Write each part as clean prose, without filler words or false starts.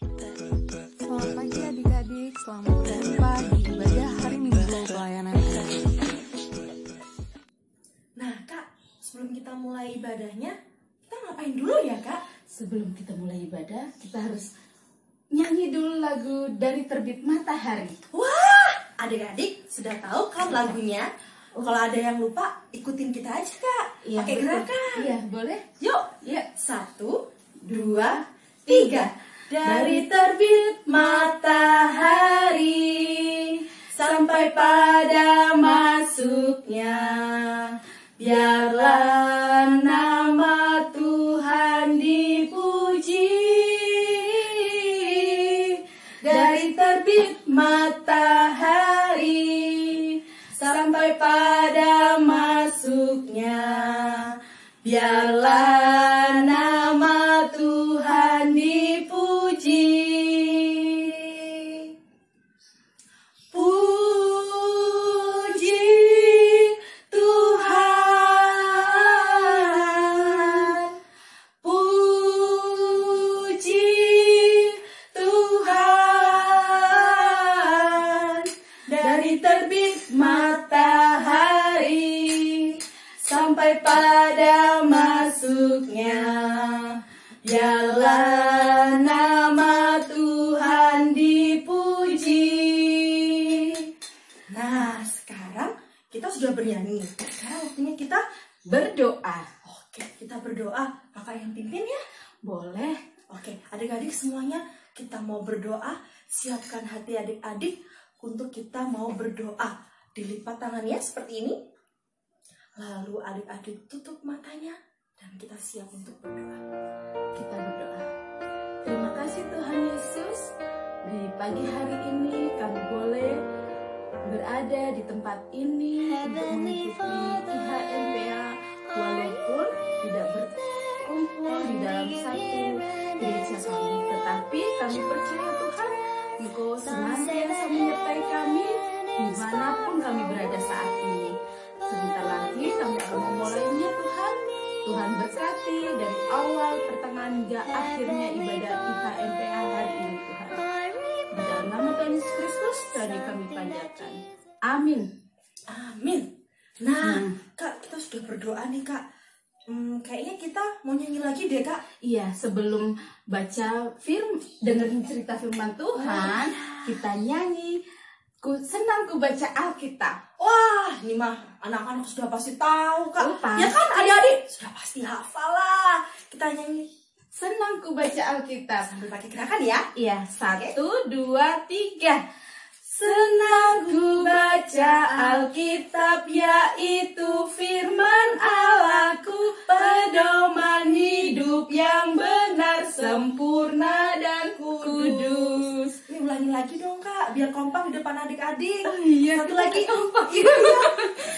Selamat pagi adik-adik, selamat berjumpa di ibadah hari Minggu pelayanan kasih. Nah Kak, sebelum kita mulai ibadahnya, kita ngapain dulu ya Kak? Sebelum kita mulai ibadah, kita harus nyanyi dulu lagu Dari Terbit Matahari. Wah, adik-adik sudah tahu kan lagunya? Kalau ada yang lupa, ikutin kita aja Kak. Pakai gerakan. Iya, boleh? Yuk, Ya. 1, 2, 3. Dari terbit matahari sampai pada masuknya, biarlah nama Tuhan dipuji. Dari terbit matahari sampai pada masuknya, biarlah nama Tuhan dipuji. Puji Tuhan, puji Tuhan. Dari terbit matahari sampai pada masuknya, biarlah nama Tuhan dipuji. Nah, sekarang kita sudah bernyanyi. Sekarang waktunya kita Berdoa. Oke, kita berdoa. Kakak yang pimpin ya? Boleh? Oke, adik-adik semuanya kita mau berdoa. Siapkan hati adik-adik untuk kita mau berdoa. Dilipat tangannya seperti ini. Lalu adik-adik tutup matanya dan kita siap untuk berdoa. Kita berdoa. Terima kasih Tuhan Yesus. Di pagi hari ini kami boleh berada di tempat ini untuk mengikuti IHMPA walaupun tidak berkumpul di dalam satu gereja kami, tetapi kami percaya Tuhan Engkau senantiasa menyertai kami dimanapun kami berada saat ini. Sebentar lagi kami akan memulainya Tuhan. Tuhan berkati dari awal, pertengahan hingga akhirnya ibadah IHMPA hari ini Tuhan. Di dalam nama Tuhan Yesus Kristus kami panjatkan. Amin. Amin. Nah, Kak, kita sudah berdoa nih Kak. Kayaknya kita mau nyanyi lagi deh Kak. Iya, sebelum baca dengerin cerita firman Tuhan, kita nyanyi. Senang ku baca Alkitab. Wah, ini mah anak-anak sudah pasti tahu Kak. Pasti. Ya kan adik-adik? Sudah pasti hafal lah. Kita nyanyi Senang ku baca Alkitab. sambil pakai gerakan ya. Iya, 1, 2, 3. Senang ku baca Alkitab, yaitu firman Allahku, pedoman hidup yang benar, sempurna dan kudus. Ini ulangi lagi dong Kak, biar kompak di depan adik-adik. Iya, Satu lagi. kompak. Iya.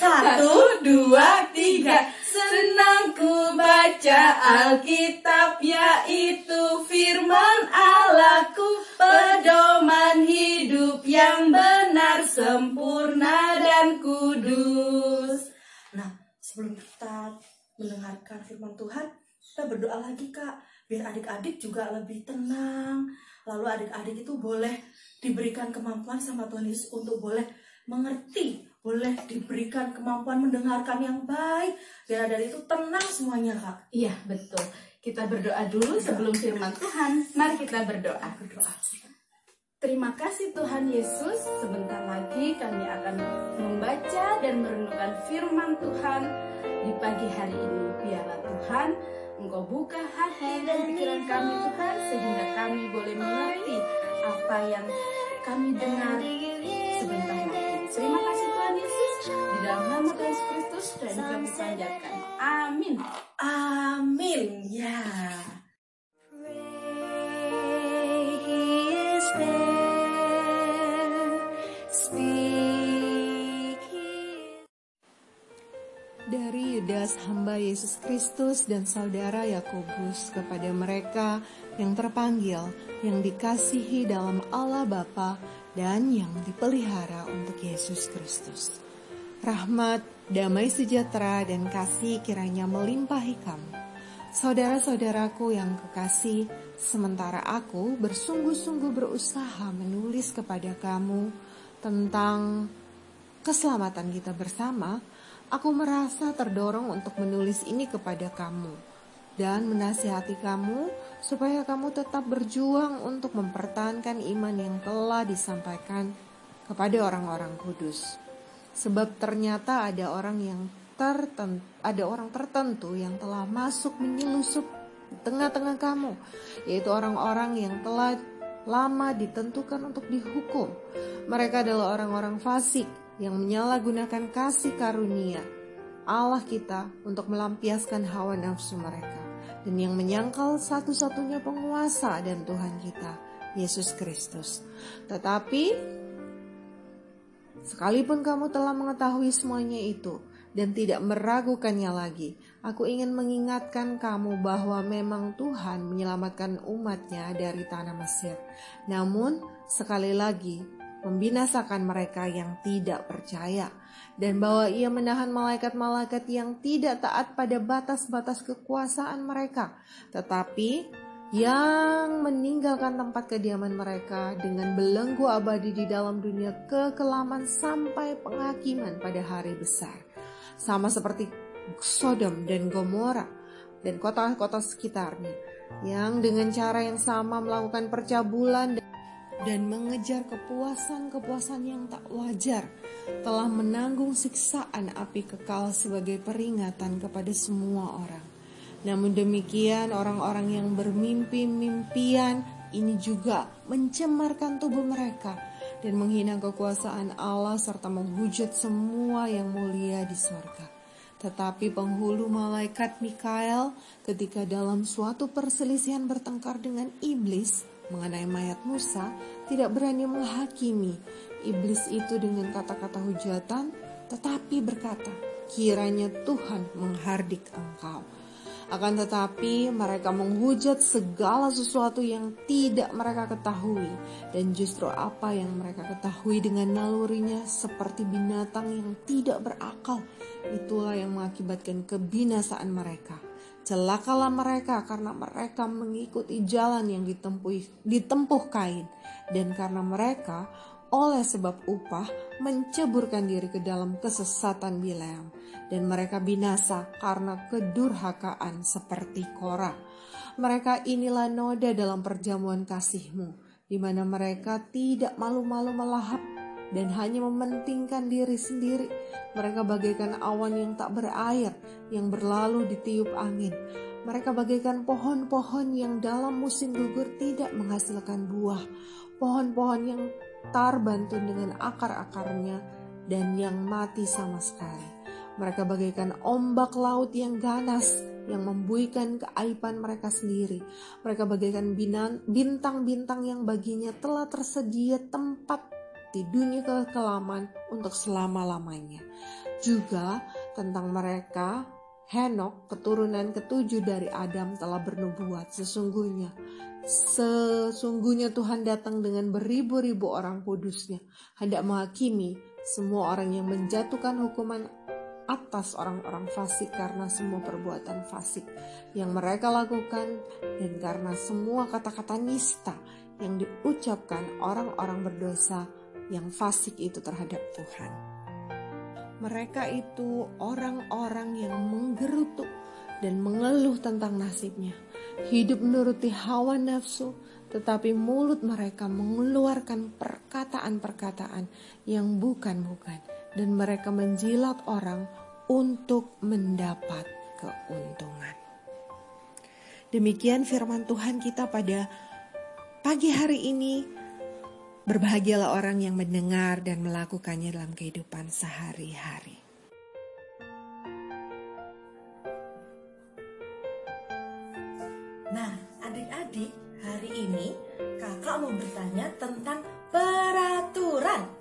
1, 2, 3. Senang ku baca Alkitab, yaitu firman Allahku, pedoman hidup yang benar, sempurna dan kudus. Nah, sebelum kita mendengarkan firman Tuhan, kita berdoa lagi Kak, biar adik-adik juga lebih tenang. Lalu adik-adik itu boleh diberikan kemampuan sama Tuhan Yesus untuk boleh mengerti, boleh diberikan kemampuan mendengarkan yang baik. Biar dari itu tenang semuanya Kak. Iya, betul. Kita berdoa dulu sebelum firman Tuhan. Mari kita berdoa. Terima kasih Tuhan Yesus. Sebentar lagi kami akan membaca dan merenungkan firman Tuhan di pagi hari ini. Biarlah Tuhan Engkau buka hati dan pikiran kami Tuhan, sehingga kami boleh mengerti apa yang kami dengar sebentar lagi. Terima kasih Tuhan Yesus. Di dalam nama Tuhan Yesus Kristus dan kami panjatkan. Amin. Amin. Ya. Dari Yudas hamba Yesus Kristus dan saudara Yakobus kepada mereka yang terpanggil, yang dikasihi dalam Allah Bapa dan yang dipelihara untuk Yesus Kristus. Rahmat, damai sejahtera dan kasih kiranya melimpahi kamu Saudara-saudaraku yang kekasih, sementara aku bersungguh-sungguh berusaha menulis kepada kamu tentang keselamatan kita bersama, aku merasa terdorong untuk menulis ini kepada kamu dan menasihati kamu supaya kamu tetap berjuang untuk mempertahankan iman yang telah disampaikan kepada orang-orang kudus. Sebab ternyata ada orang tertentu yang telah masuk menyelusup di tengah-tengah kamu, yaitu orang-orang yang telah lama ditentukan untuk dihukum. Mereka adalah orang-orang fasik yang menyalahgunakan kasih karunia Allah kita untuk melampiaskan hawa nafsu mereka, dan yang menyangkal satu-satunya penguasa dan Tuhan kita, Yesus Kristus. Tetapi sekalipun kamu telah mengetahui semuanya itu dan tidak meragukannya lagi, aku ingin mengingatkan kamu bahwa memang Tuhan menyelamatkan umatnya dari tanah Mesir. Namun sekali lagi membinasakan mereka yang tidak percaya, dan bahwa ia menahan malaikat-malaikat yang tidak taat pada batas-batas kekuasaan mereka, tetapi yang meninggalkan tempat kediaman mereka dengan belenggu abadi di dalam dunia kekelaman sampai penghakiman pada hari besar. Sama seperti Sodom dan Gomora dan kota-kota sekitarnya, yang dengan cara yang sama melakukan percabulan dan mengejar kepuasan-kepuasan yang tak wajar, telah menanggung siksaan api kekal sebagai peringatan kepada semua orang. Namun demikian, orang-orang yang bermimpi-mimpian ini juga mencemarkan tubuh mereka dan menghina kekuasaan Allah serta menghujat semua yang mulia di sorga. Tetapi penghulu malaikat Mikael ketika dalam suatu perselisihan bertengkar dengan iblis mengenai mayat Musa, tidak berani menghakimi iblis itu dengan kata-kata hujatan, tetapi berkata, kiranya Tuhan menghardik engkau. Akan tetapi mereka menghujat segala sesuatu yang tidak mereka ketahui, dan justru apa yang mereka ketahui dengan nalurinya seperti binatang yang tidak berakal, itulah yang mengakibatkan kebinasaan mereka. Celakalah mereka karena mereka mengikuti jalan yang ditempuh Kain, dan karena mereka oleh sebab upah menceburkan diri ke dalam kesesatan Bileam, dan mereka binasa karena kedurhakaan seperti Korah. Mereka inilah noda dalam perjamuan kasih-Mu, di mana mereka tidak malu-malu melahap dan hanya mementingkan diri sendiri. Mereka bagaikan awan yang tak berair yang berlalu ditiup angin. Mereka bagaikan pohon-pohon yang dalam musim gugur tidak menghasilkan buah, pohon-pohon yang tarbantun dengan akar-akarnya dan yang mati sama sekali. Mereka bagaikan ombak laut yang ganas yang membuikan keaiban mereka sendiri. Mereka bagaikan bintang-bintang yang baginya telah tersedia tempat di dunia kekelaman untuk selama-lamanya. Juga tentang mereka, Henok, keturunan ketujuh dari Adam, telah bernubuat, Sesungguhnya Tuhan datang dengan beribu-ribu orang kudusnya, hendak menghakimi semua orang yang menjatuhkan hukuman atas orang-orang fasik karena semua perbuatan fasik yang mereka lakukan, dan karena semua kata-kata nista yang diucapkan orang-orang berdosa yang fasik itu terhadap Tuhan. Mereka itu orang-orang yang menggerutu dan mengeluh tentang nasibnya, hidup menuruti hawa nafsu, tetapi mulut mereka mengeluarkan perkataan-perkataan yang bukan-bukan, dan mereka menjilat orang untuk mendapat keuntungan. Demikian firman Tuhan kita pada pagi hari ini. Berbahagialah orang yang mendengar dan melakukannya dalam kehidupan sehari-hari. Nah, adik-adik, hari ini kakak mau bertanya tentang peraturan.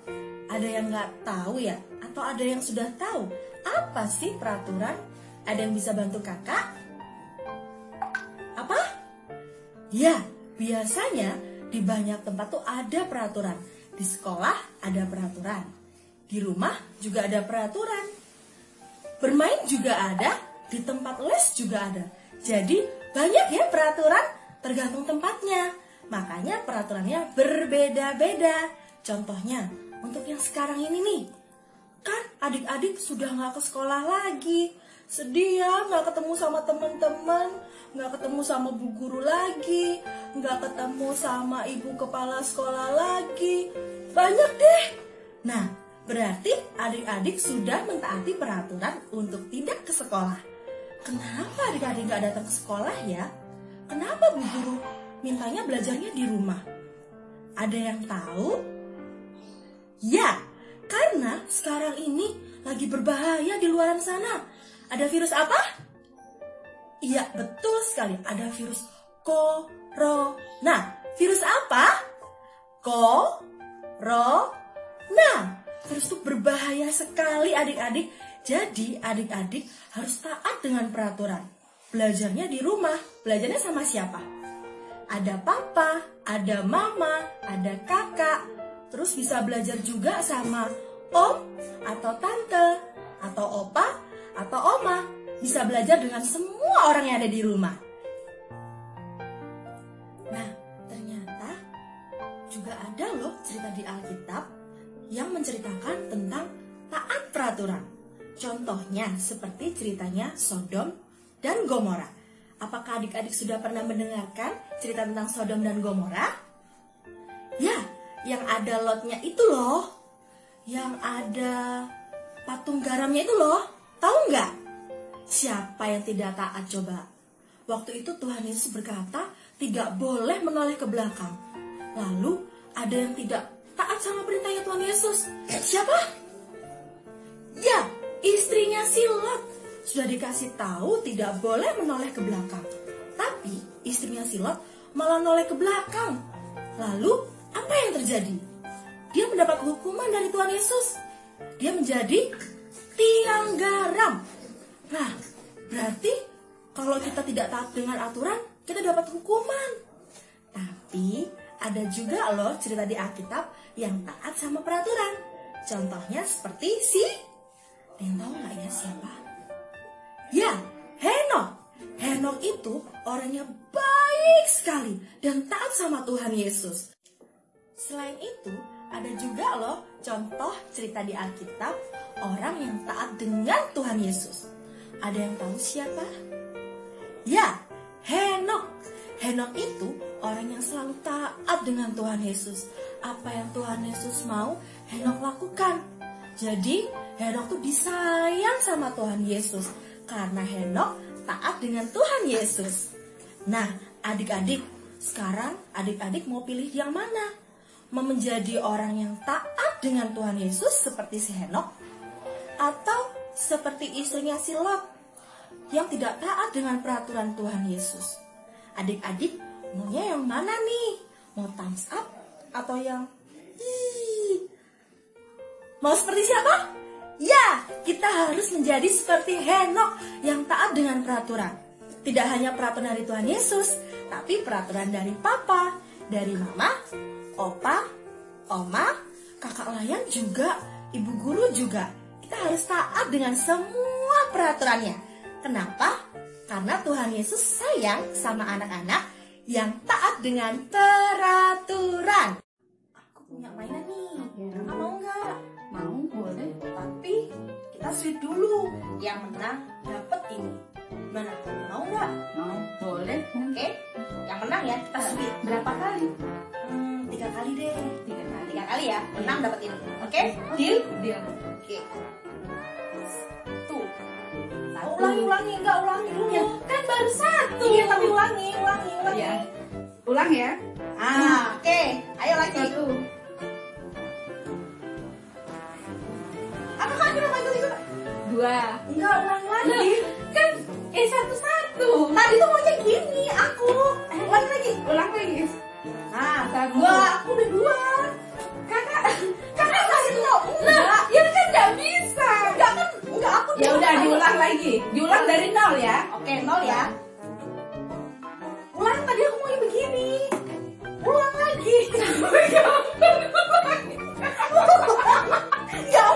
Ada yang nggak tahu ya? Atau ada yang sudah tahu? Apa sih peraturan? Ada yang bisa bantu kakak? Apa? Ya, biasanya di banyak tempat tuh ada peraturan. Di sekolah ada peraturan. Di rumah juga ada peraturan. Bermain juga ada, di tempat les juga ada. Jadi banyak ya peraturan tergantung tempatnya. Makanya peraturannya berbeda-beda. Contohnya untuk yang sekarang ini nih, kan adik-adik sudah nggak ke sekolah lagi. Sedih ya, nggak ketemu sama teman-teman, nggak ketemu sama bu guru lagi, nggak ketemu sama ibu kepala sekolah lagi. Banyak deh. Nah, berarti adik-adik sudah mentaati peraturan untuk tidak ke sekolah. Kenapa adik-adik nggak datang ke sekolah ya? Kenapa bu guru mintanya belajarnya di rumah? Ada yang tahu? Ya, karena sekarang ini lagi berbahaya di luaran sana. Ada virus apa? Iya, betul sekali. Ada virus corona. Virus apa? Corona. Virus itu berbahaya sekali adik-adik. Jadi adik-adik harus taat dengan peraturan. Belajarnya di rumah. Belajarnya sama siapa? Ada papa, ada mama, ada kakak. Terus bisa belajar juga sama om atau tante atau opa atau oma. Bisa belajar dengan semua orang yang ada di rumah. Nah, ternyata juga ada loh cerita di Alkitab yang menceritakan tentang taat peraturan. Contohnya seperti ceritanya Sodom dan Gomora. Apakah adik-adik sudah pernah mendengarkan cerita tentang Sodom dan Gomora? Ya, yang ada Lotnya itu loh. Yang ada patung garamnya itu loh. Tahu nggak? Siapa yang tidak taat coba? Waktu itu Tuhan Yesus berkata tidak boleh menoleh ke belakang. Lalu ada yang tidak taat sama perintahnya Tuhan Yesus. Siapa? Ya, istrinya si Lot. Sudah dikasih tahu tidak boleh menoleh ke belakang. Tapi istrinya si Lot malah noleh ke belakang. Lalu apa yang terjadi? Dia mendapat hukuman dari Tuhan Yesus. Dia menjadi tiang garam. Nah, berarti kalau kita tidak taat dengan aturan, kita dapat hukuman. Tapi ada juga loh cerita di Alkitab yang taat sama peraturan. Contohnya seperti ada yang tahu nggak ya siapa? Ya, Henok. Henok itu orangnya baik sekali dan taat sama Tuhan Yesus. Selain itu, ada juga loh contoh cerita di Alkitab orang yang taat dengan Tuhan Yesus. Ada yang tahu siapa? Ya, Henok. Henok itu orang yang selalu taat dengan Tuhan Yesus. Apa yang Tuhan Yesus mau, Henok lakukan. Jadi, Henok tuh disayang sama Tuhan Yesus karena Henok taat dengan Tuhan Yesus. Nah, adik-adik, sekarang adik-adik mau pilih yang mana? Mau menjadi orang yang taat dengan Tuhan Yesus seperti si Henok, atau seperti istrinya si Lot yang tidak taat dengan peraturan Tuhan Yesus? Adik-adik maunya yang mana nih? Mau thumbs up atau yang mau seperti siapa? Ya, kita harus menjadi seperti Henok yang taat dengan peraturan. Tidak hanya peraturan dari Tuhan Yesus, tapi peraturan dari papa, dari mama, opa, oma, kakak layan juga, ibu guru juga. Kita harus taat dengan semua peraturannya. Kenapa? Karena Tuhan Yesus sayang sama anak-anak yang taat dengan peraturan. Aku punya mainan nih, kakak mau nggak? Mau, boleh. Tapi kita sweet dulu. Yang menang dapat ini. Mana? Mau nggak? Mau, boleh. Oke, yang menang ya kita sweet. Berapa kali? 3 kali deh. 3 kali. 3 kali ya, menang dapat ini. Oke, deal? Deal. Oke. Tuh. Satu. Ulangi, enggak ulangi dulu. Ya, kan baru satu. Iya, tapi ulangi. Ya. Ulang ya. Oke. Ayo lagi. Satu. Apa kan kita bantu juga? 2. Enggak ulangi lagi. Kan satu-satu. Tadi tuh maunya gini, aku. Ulangi lagi. Ulang lagi. Nah, Satu. 2, aku udah 2. Kakak kasih lo. Nah, ya kan nggak bisa. Enggak aku. Ya udah diulang lagi. Diulang dari 0 ya. Oke, 0 ya. Ulang tadi aku maunya begini. Ulang lagi. Enggak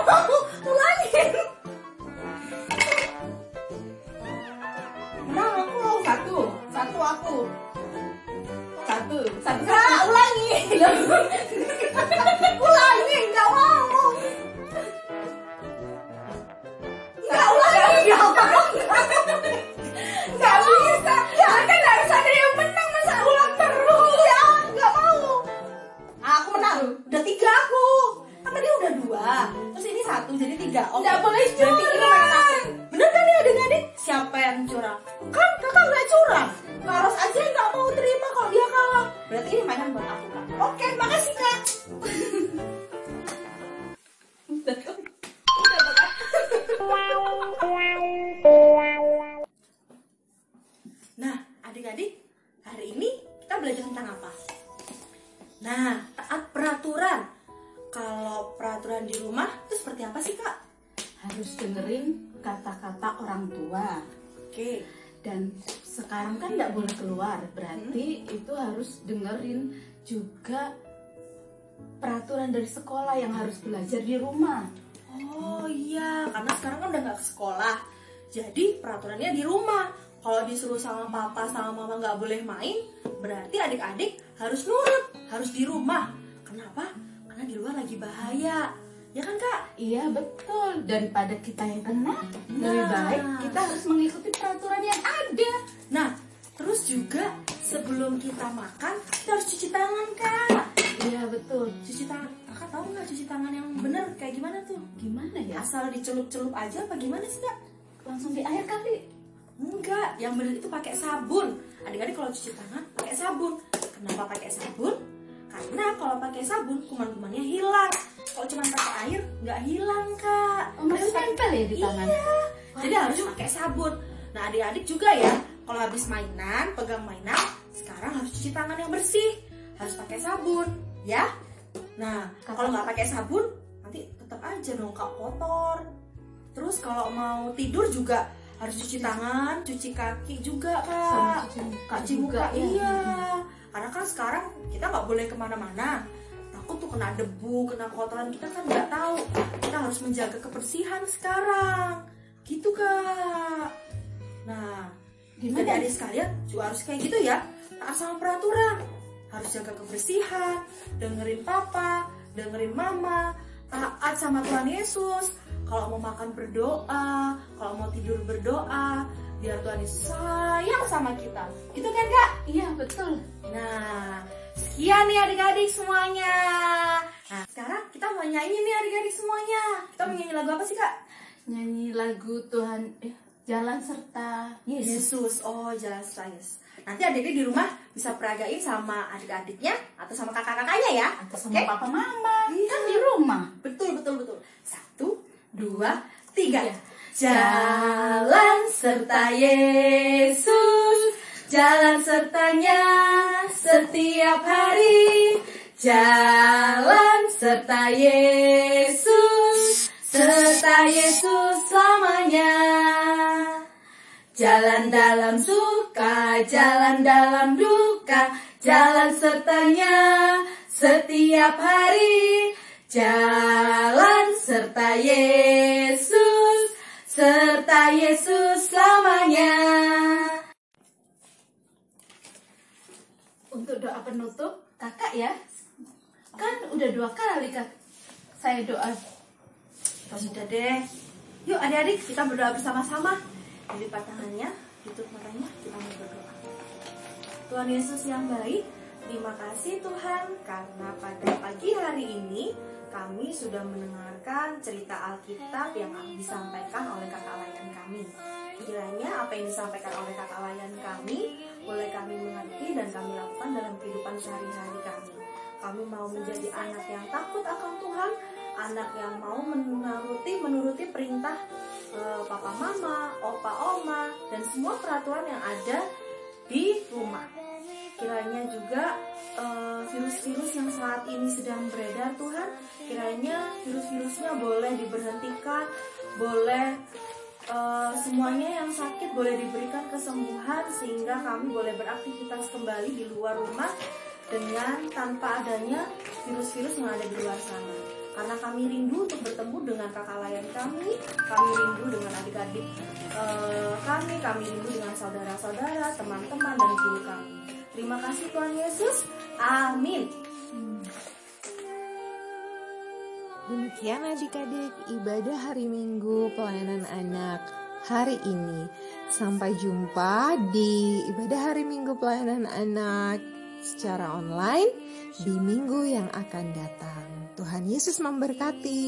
mau. Ulangin. Nah, aku 1. Ulangi, nggak mau. Nggak ulangi, nggak bisa. Ya kan harus ada yang menang, masa ulang terus ya? Nggak mau. Aku menang, udah 3 aku. Kan tadi udah 2, terus ini 1 jadi 3. Oke. Nggak boleh Berarti ini curang. mainan aku. Bener kan ya adik-adik? Siapa yang curang? Kan kakak nggak curang. Karos aja yang nggak mau terima kalau dia kalah. Berarti ini mainan buat aku kak. Oke, makasih kak. Nah, adik-adik, hari ini kita belajar tentang apa? Nah, taat peraturan. Kalau peraturan di rumah itu seperti apa sih kak? Harus dengerin kata-kata orang tua. Oke. Dan sekarang kan nggak boleh keluar, berarti itu harus dengerin juga peraturan dari sekolah yang harus belajar di rumah. Oh iya, karena sekarang kan udah nggak ke sekolah. Jadi peraturannya di rumah. Kalau disuruh sama papa sama mama nggak boleh main, berarti adik-adik harus nurut, harus di rumah. Kenapa? Karena di luar lagi bahaya. Ya kan kak? Iya betul, daripada kita yang kena, lebih baik kita harus mengikuti peraturan yang ada. Nah, terus juga sebelum kita makan, kita harus cuci tangan kak. Iya betul. Cuci tangan, kakak tahu nggak cuci tangan yang bener kayak gimana tuh? Gimana ya? Asal dicelup-celup aja apa gimana sih kak? Langsung di air kali? Enggak, yang bener itu pakai sabun. Adik-adik kalau cuci tangan pakai sabun. Kenapa pakai sabun? Karena kalau pakai sabun kuman-kumannya hilang. Kalau cuma pakai air nggak hilang kak. Oh, masih nempel ya di tangan? Iya. Jadi harus pakai sabun. Nah adik-adik juga ya, kalau habis mainan, pegang mainan, sekarang harus cuci tangan yang bersih. Harus pakai sabun, ya. Nah kalau nggak pakai sabun, nanti tetap aja dong kak kotor. Terus kalau mau tidur juga harus cuci tangan, cuci kaki juga Sama kak. cuci muka Cuci juga muka, ya. iya. Karena kan sekarang kita nggak boleh kemana-mana. Takut tuh kena debu, kena kotoran, kita kan nggak tahu. Kita harus menjaga kebersihan sekarang. Gitu kak. Nah, Gimana? adik sekalian juga harus kayak gitu ya. Taat sama peraturan. Harus jaga kebersihan, dengerin papa, dengerin mama, taat sama Tuhan Yesus. Kalau mau makan berdoa, kalau mau tidur berdoa, biar Tuhan Yesus sayang sama kita. Gitu kan kak? Iya betul. Nah, sekian nih adik-adik semuanya. Nah, sekarang kita mau nyanyi nih adik-adik semuanya. Kita mau nyanyi lagu apa sih kak? Nyanyi lagu Tuhan Jalan Serta Yesus. Yesus. Oh, Jalan Serta Yesus. Nanti adik-adik di rumah bisa peragain sama adik-adiknya atau sama kakak-kakaknya ya. Atau sama Oke? papa mama. Iya. Kan di rumah. Betul, betul, betul. 1, 2, 3. Iya. Jalan serta Yesus, jalan sertanya setiap hari. Jalan serta Yesus, serta Yesus selamanya. Jalan dalam suka, jalan dalam duka, jalan sertanya setiap hari. Jalan serta Yesus, serta Yesus selamanya. Untuk doa penutup, kakak ya, kan udah 2 kali kak saya doa. Sudah deh. Yuk adik-adik kita berdoa bersama-sama. Lipat tangannya, tutup matanya, kita mau berdoa. Tuhan Yesus yang baik, terima kasih Tuhan karena pada pagi hari ini kami sudah mendengarkan cerita Alkitab yang disampaikan oleh kakak layan kami. Kiranya apa yang disampaikan oleh kakak layan kami boleh kami mengerti dan kami lakukan dalam kehidupan sehari-hari kami. Kami mau menjadi anak yang takut akan Tuhan, anak yang mau menuruti perintah papa mama, opa oma, dan semua peraturan yang ada di rumah. Kiranya juga virus-virus yang saat ini sedang beredar Tuhan, kiranya virus-virusnya boleh diberhentikan, boleh semuanya yang sakit boleh diberikan kesembuhan sehingga kami boleh beraktivitas kembali di luar rumah dengan tanpa adanya virus-virus yang ada di luar sana. Karena kami rindu untuk bertemu dengan kakak layan kami rindu dengan adik-adik kami rindu dengan saudara-saudara, teman-teman, dan guru kami. Terima kasih Tuhan Yesus. Amin. Demikian adik-adik ibadah hari Minggu pelayanan anak hari ini. Sampai jumpa di ibadah hari Minggu pelayanan anak secara online di minggu yang akan datang. Tuhan Yesus memberkati.